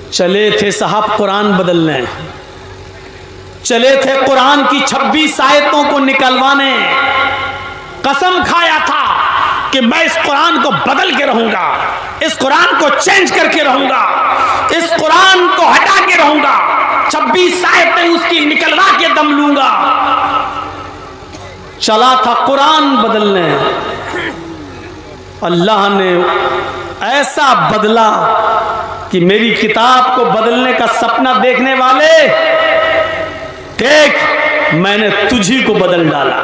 चले थे साहब कुरान बदलने, चले थे कुरान की 26 आयतों को निकलवाने। कसम खाया था कि मैं इस कुरान को बदल के रहूंगा, इस कुरान को चेंज करके रहूंगा, इस कुरान को हटा के रहूंगा, 26 आयतें उसकी निकलवा के दम लूंगा। चला था कुरान बदलने, अल्लाह ने ऐसा बदला कि मेरी किताब को बदलने का सपना देखने वाले, देख मैंने तुझी को बदल डाला।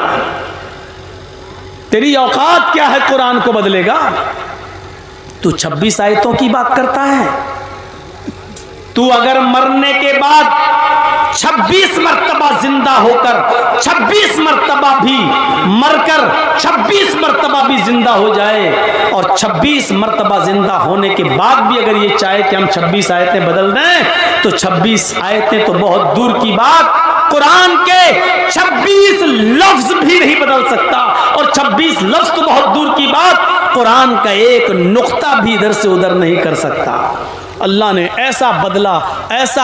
तेरी औकात क्या है कुरान को बदलेगा? तू 26 आयतों की बात करता है। तू अगर मरने के बाद 26 मर्तबा जिंदा होकर, 26 मर्तबा भी मरकर, 26 मर्तबा भी जिंदा हो जाए, और 26 मर्तबा जिंदा होने के बाद भी अगर ये चाहे कि हम 26 आयतें बदल दें, तो 26 आयतें तो बहुत दूर की बात, कुरान के 26 लफ्ज भी नहीं बदल सकता। और 26 लफ्ज तो बहुत दूर की बात, कुरान का एक नुक्ता भी इधर से उधर नहीं कर सकता। अल्लाह ने ऐसा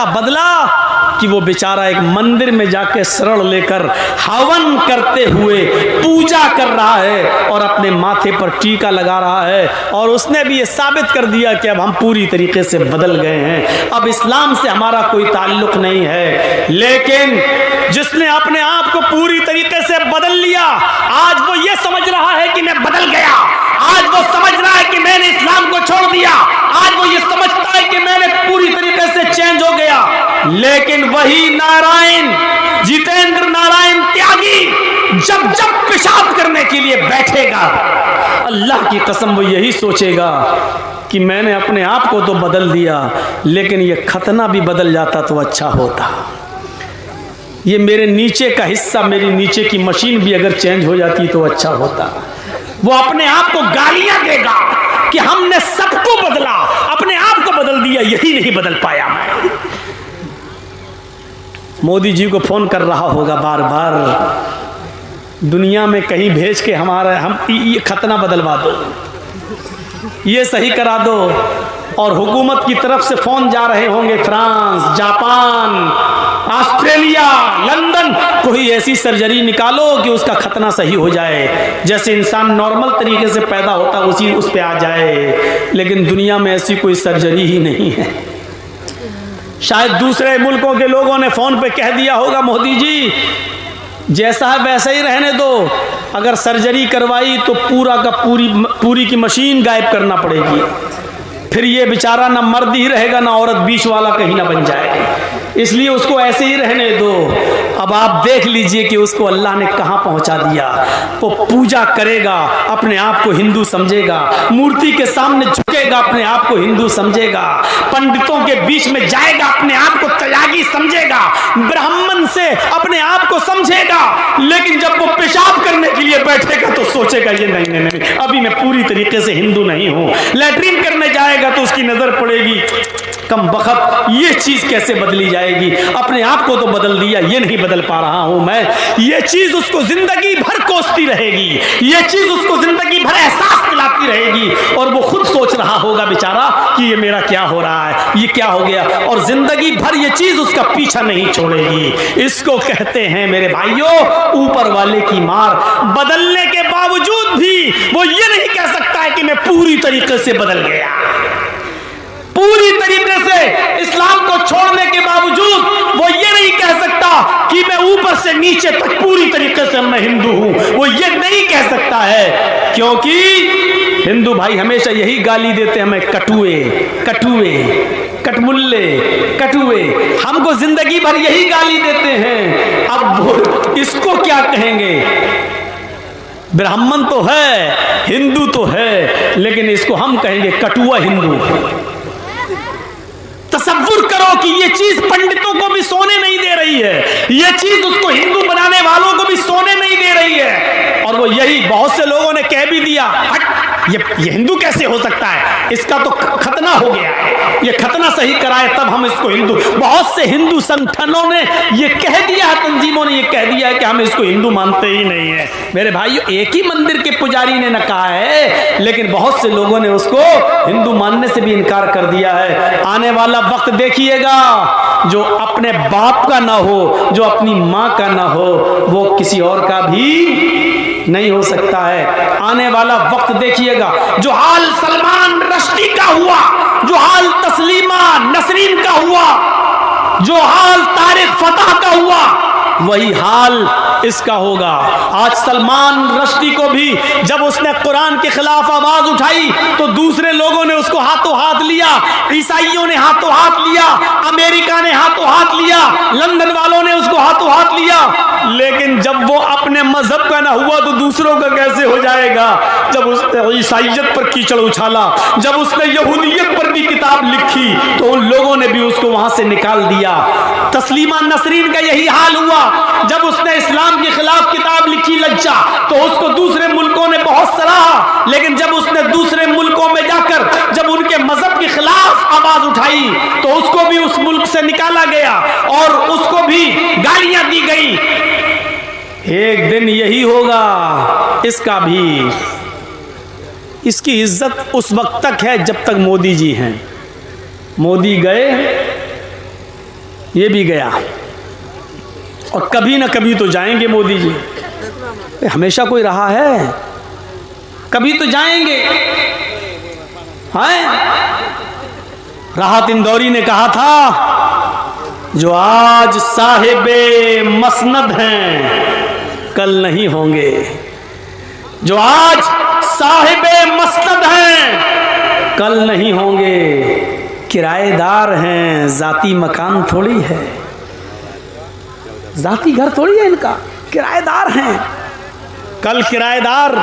बदला कि वो बेचारा एक मंदिर में जाके शरण लेकर हवन करते हुए पूजा कर रहा है और अपने माथे पर टीका लगा रहा है, और उसने भी ये साबित कर दिया कि अब हम पूरी तरीके से बदल गए हैं, अब इस्लाम से हमारा कोई ताल्लुक नहीं है। लेकिन जिसने अपने आप को पूरी तरीके से बदल लिया, आज वो ये समझ रहा है कि मैं बदल गया, आज वो समझ रहा है कि मैंने इस्लाम को छोड़ दिया, आज वो ये समझता है कि मैंने पूरी तरीके से चेंज हो गया। लेकिन वही नारायण, जितेंद्र नारायण त्यागी जब जब पेशाब करने के लिए बैठेगा, अल्लाह की कसम वो यही सोचेगा कि मैंने अपने आप को तो बदल दिया, लेकिन ये खतना भी बदल जाता तो अच्छा होता। ये मेरे नीचे का हिस्सा, मेरी नीचे की मशीन भी अगर चेंज हो जाती तो अच्छा होता। वो अपने आप को गालियां देगा कि हमने सबको बदला, अपने आप को बदल दिया, यही नहीं बदल पाया मैं। मोदी जी को फोन कर रहा होगा बार बार, दुनिया में कहीं भेज के हम ये खतना बदलवा दो, ये सही करा दो। और हुकूमत की तरफ से फोन जा रहे होंगे फ्रांस, जापान, ऑस्ट्रेलिया, लंदन, कोई ऐसी सर्जरी निकालो कि उसका खतना सही हो जाए, जैसे इंसान नॉर्मल तरीके से पैदा होता उसी उस पे आ जाए। लेकिन दुनिया में ऐसी कोई सर्जरी ही नहीं है। शायद दूसरे मुल्कों के लोगों ने फोन पे कह दिया होगा, मोदी जी जैसा है वैसा ही रहने दो, अगर सर्जरी करवाई तो पूरा का पूरी की मशीन गायब करना पड़ेगी, फिर ये बेचारा ना मर्द ही रहेगा ना औरत, बीच वाला कहीं ना बन जाए, इसलिए उसको ऐसे ही रहने दो। अब आप देख लीजिए कि उसको अल्लाह ने कहां पहुंचा दिया। वो पूजा करेगा, अपने आप को हिंदू समझेगा, मूर्ति के सामने झुकेगा, अपने आप को हिंदू समझेगा, पंडितों के बीच में जाएगा, अपने आप को त्यागी समझेगा, ब्राह्मण से अपने आप को समझेगा। लेकिन जब वो पेशाब करने के लिए बैठेगा तो सोचेगा ये नहीं, अभी मैं पूरी तरीके से हिंदू नहीं हूं। लैट्रिन करने जाएगा तो उसकी नजर पड़ेगी, कम बखत ये चीज कैसे बदली जाएगी, अपने आप को तो बदल दिया, ये नहीं बदल पा रहा हूं मैं। ये चीज उसको जिंदगी भर कोसती रहेगी, ये चीज उसको जिंदगी भर एहसास दिलाती रहेगी, और वो खुद सोच रहा होगा बेचारा कि ये मेरा क्या हो रहा है, ये क्या हो गया, और जिंदगी भर ये चीज उसका पीछा नहीं छोड़ेगी। इसको कहते हैं मेरे भाइयों ऊपर वाले की मार। बदलने के बावजूद भी वो ये नहीं कह सकता है कि मैं पूरी तरीके से बदल गया, पूरी तरीके से इस्लाम को छोड़ने के बावजूद वो ये नहीं कह सकता कि मैं ऊपर से नीचे तक पूरी तरीके से मैं हिंदू हूं, वो ये नहीं कह सकता है, क्योंकि हिंदू भाई हमेशा यही गाली देते हैं, हमें कटुए, कटमुल्ले, कटुए, हमको जिंदगी भर यही गाली देते हैं। अब वो इसको क्या कहेंगे? ब्राह्मण तो है, हिंदू तो है, लेकिन इसको हम कहेंगे कटुआ हिंदू। तसव्वुर करो कि ये चीज पंडितों को भी सोने नहीं दे रही है, ये चीज उसको हिंदू बनाने वालों को भी सोने नहीं दे रही है। और वो यही बहुत से लोगों ने कह भी दिया, हट ये हिंदू कैसे हो सकता है, इसका तो खतना हो गया है, ये खतना सही कराए तब हम इसको हिंदू। बहुत से हिंदू संगठनों ने ये कह दिया है, तंजीमों ने ये कह दिया है कि हम इसको हिंदू मानते ही नहीं है। मेरे भाइयों, एक ही मंदिर के पुजारी ने न कहा है, लेकिन बहुत से लोगों ने उसको हिंदू मानने से भी इनकार कर दिया है। आने वाला वक्त देखिएगा, जो अपने बाप का ना हो, जो अपनी माँ का ना हो, वो किसी और का भी नहीं हो सकता है। आने वाला वक्त देखिएगा, जो हाल सलमान रश्दी का हुआ, जो हाल तस्लीमा नसरीन का हुआ, जो हाल तारिक फतह का हुआ, वही हाल इसका होगा। आज सलमान रश्दी को भी जब उसने कुरान के खिलाफ आवाज उठाई तो दूसरे लोगों ने उसको हाथों हाथ लिया, ईसाइयों ने हाथों हाथ लिया, अमेरिका ने हाथों हाथ लिया, लंदन वालों ने उसको हाथों हाथ लिया। लेकिन जब वो अपने मजहब का ना हुआ तो दूसरों का कैसे हो जाएगा। जब उसने ईसाइयत पर कीचड़ उछाला, जब उसने यहूदियत पर भी किताब लिखी तो उन लोगों ने भी उसको वहां से निकाल दिया। तस्लीमा नसरीन का यही हाल हुआ, जब उसने इस्लाम के खिलाफ किताब लिखी लज्जा, तो उसको दूसरे मुल्कों ने बहुत सराहा, लेकिन जब उसने दूसरे मुल्कों में जाकर जब उनके मजहब के खिलाफ आवाज उठाई तो उसको भी उस मुल्क से निकाला गया और उसको भी गालियां दी गई। एक दिन यही होगा इसका भी। इसकी इज्जत उस वक्त तक है जब तक मोदी जी हैं। मोदी गए, ये भी गया, और कभी ना कभी तो जाएंगे मोदी जी। हमेशा कोई रहा है, कभी तो जाएंगे। हैं? राहत इंदौरी ने कहा था, जो आज साहिबे मसनद हैं कल नहीं होंगे। जो आज साहिबे मसनद हैं कल नहीं होंगे। किराएदार हैं, जाती मकान थोड़ी है, जाती घर थोड़ी है इनका, किराएदार हैं। कल किराएदार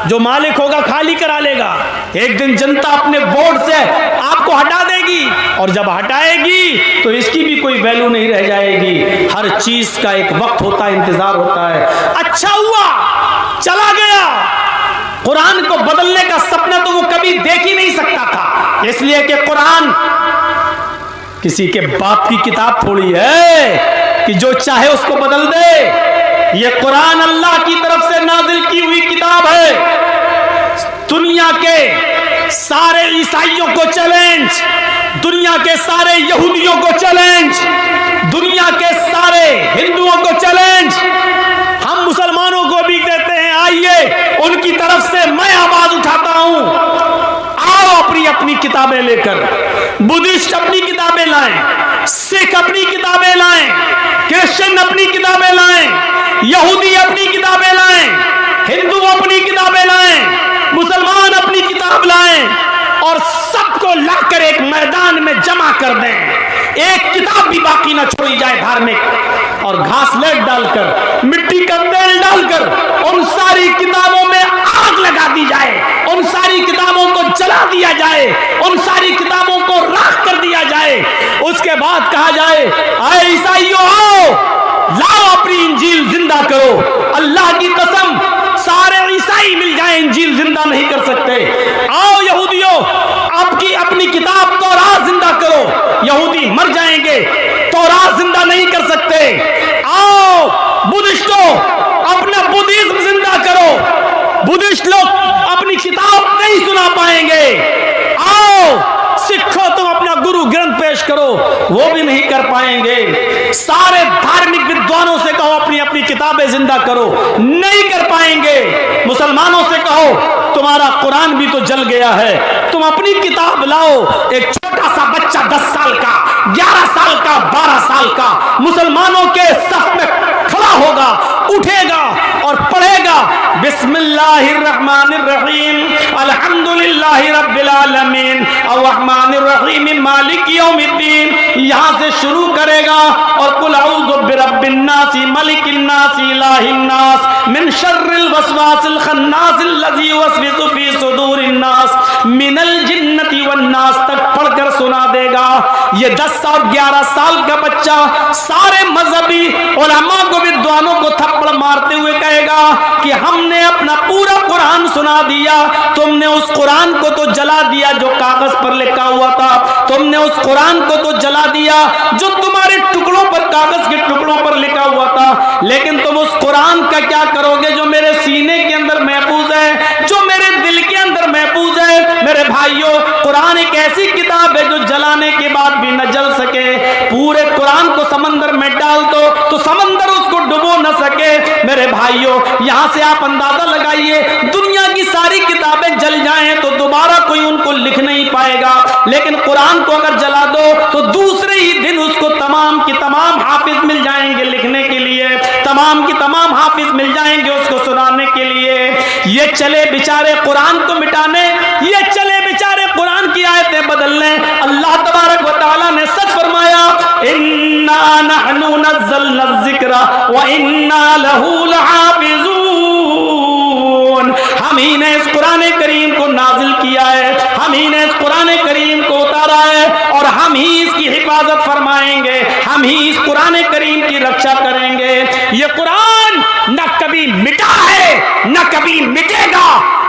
जो मालिक होगा खाली करा लेगा। एक दिन जनता अपने वोट से आपको हटा देगी, और जब हटाएगी तो इसकी भी कोई वैल्यू नहीं रह जाएगी। हर चीज का एक वक्त होता है, इंतजार होता है। अच्छा हुआ चला गया, कुरान को बदलने का सपना तो वो कभी देख ही नहीं सकता था, इसलिए कि कुरान किसी के बाप की किताब थोड़ी है कि जो चाहे उसको बदल दे। ये कुरान अल्लाह की तरफ से नाजिल की हुई किताब है। दुनिया के सारे ईसाइयों को चैलेंज, दुनिया के सारे यहूदियों को चैलेंज, दुनिया के सारे हिंदुओं को चैलेंज। हम मुसलमानों को भी कहते हैं, आइए उनकी तरफ से मैं आवाज उठाता हूं, आओ अपनी अपनी किताबें लेकर। बुद्धिस्ट अपनी किताबें लाएं, सिख अपनी किताबें लाएं, क्रिश्चियन अपनी किताबें लाएं, यहूदी अपनी किताबें लाएं, हिंदू अपनी किताबें लाएं, मुसलमान अपनी किताब लाएं, और सबको लाकर एक मैदान में जमा कर दें। एक किताब भी बाकी ना छोड़ी जाए धार्मिक, और घासलेट डालकर, मिट्टी का तेल डालकर उन सारी किताबों में आग लगा दी जाए, उन सारी किताबों को जला दिया जाए, उन सारी किताबों को राख कर दिया जाए। उसके बाद कहा जाए, आए ईसाइयों आओ, लाओ अपनी इंजील जिंदा करो। अल्लाह की कसम, सारे ईसाई मिल जाए इंजील जिंदा नहीं कर सकते। आओ यहूदियों, आपकी अपनी किताब तौरात जिंदा करो। यहूदी मर जाएंगे, तौरात जिंदा नहीं कर सकते। आओ बुद्धिस्टों, अपना बुद्धिज्म जिंदा करो। बुद्धिस्ट लोग अपनी किताब नहीं सुना पाएंगे। आओ सिखो, तुम अपना गुरु ग्रंथ पेश करो, वो भी नहीं कर पाएंगे। सारे धार्मिक विद्वानों से कहो अपनी अपनी किताबें जिंदा करो, नहीं कर पाएंगे। मुसलमानों से कहो तुम्हारा कुरान भी तो जल गया है, तुम अपनी किताब लाओ। एक छोटा सा बच्चा 10 साल का, 11 साल का, 12 साल का मुसलमानों के सफ में खड़ा होगा, उठेगा और पढ़ेगा, बिस्मिल्लाहिर्रहमानिर्रहीम, अल्हम्दुलिल्लाहि रब्बिल आलमीन, अर्रहमानिर्रहीम, मालिक यौमिद्दीन। यहां से शुरू करेगा और कुल औज़ु बिरब्बिन नास, मलिकिन नास, इलाहिन नास, मिन शर्रिल वसवासिल खन्नास, लज़ी युवस्विसु फी सुदूरिन नास। मिनल जिन्नति वन्नास तक पढ़कर सुना देगा। ये 10 और 11 साल का बच्चा सारे मजहबी उलमा को, विद्वानों को थप्पड़ मारते हुए कहेगा कि हमने अपना पूरा कुरान सुना दिया, तुमने उस कुरान को तो जला दिया जो कागज पर लिखा हुआ था, तुमने उस कुरान को तो जला दिया जो तुम्हारे टुकड़ों पर, कागज के टुकड़ों पर लिखा हुआ था, लेकिन तुम उस कुरान का क्या करोगे जो मेरे सीने के अंदर महफूज है, जो मेरे दिल के अंदर महफूज है। मेरे भाइयों, कुरान एक ऐसी किताब है जो जलाने के बाद भी न जल सके। पूरे कुरान को समंदर में डाल दो तो समंदर उसको डुबो न सके। मेरे भाइयों, यहां से आप अंदाजा लगाइए, दुनिया की सारी किताबें जल जाएं तो दोबारा कोई उनको लिख नहीं पाएगा, लेकिन कुरान को अगर जला दो तो दूसरे ही दिन उसको तमाम की तमाम हाफिज मिल जाएंगे लिखने के लिए, तमाम की तमाम हाफिज मिल जाएंगे उसको सुनाने के लिए। ये चले बेचारे कुरान को मिटाने, ये चले बेचारे कुरान की आयतें बदलने। अल्लाह तबारक व तआला ने सच फरमाया, इन्ना नहनु नज़्ज़लना ज़िक्रा व इन्ना लहू लहाफ़िज़ून। हम ही ने इस कुरान करीम को नाजिल किया है, हम ही ने इस कुरान करीम को उतारा है और हम ही इसकी हिफाजत फरमाएंगे, हम ही इस कुरान करीम की रक्षा करेंगे। ये कुरान न कभी मिटा है न कभी मिटेगा,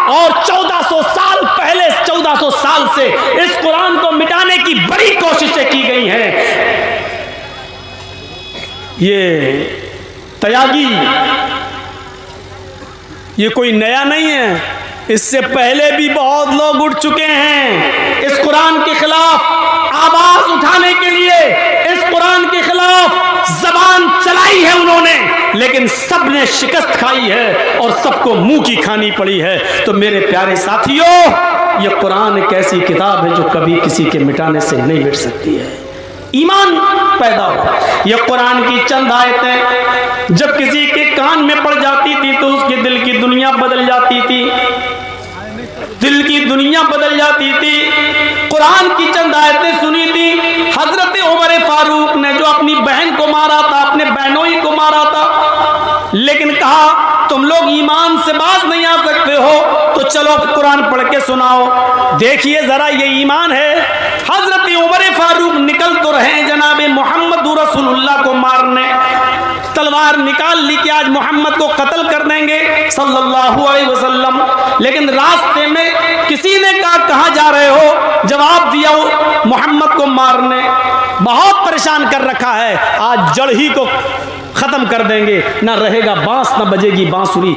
और 1400 साल पहले, 1400 साल से इस कुरान को मिटाने की बड़ी कोशिशें की गई हैं। ये तयागी, ये कोई नया नहीं है, इससे पहले भी बहुत लोग उठ चुके हैं इस कुरान के खिलाफ आवाज उठाने के लिए, इस कुरान के खिलाफ जबान चलाई है उन्होंने, लेकिन सबने शिकस्त खाई है और सबको मुंह की खानी पड़ी है। तो मेरे प्यारे साथियों, ये कुरान एक ऐसी किताब है जो कभी किसी के मिटाने से नहीं मिट सकती है। ईमान पैदा हो। ये कुरान की चंद आयतें जब किसी के कान में पड़ जाती थी तो उसके दिल की दुनिया बदल जाती थी, दिल की दुनिया बदल जाती थी। कुरान की चंद आयतें सुनी थी हजरत उमर फारूक ने, जो अपनी बहन को मारा था, अपने बहनोई को मारा था, लेकिन कहा तुम लोग ईमान से बाज नहीं आ सकते हो तो चलो कुरान पढ़ के सुनाओ। देखिए जरा, ये ईमान है। हजरत उमर फारूक निकल तो रहे जनाबे मोहम्मद रसूलुल्लाह को मारने, तलवार निकाल ली कि आज मोहम्मद को कत्ल कर देंगे सल्लल्लाहु अलैहि वसल्लम, लेकिन रास्ते में किसी ने कहा कहां जा रहे हो, जवाब दिया मोहम्मद को मारने। बहुत परेशान कर रखा है, आज जड़ ही को खत्म कर देंगे, ना रहेगा बांस ना बजेगी बांसुरी।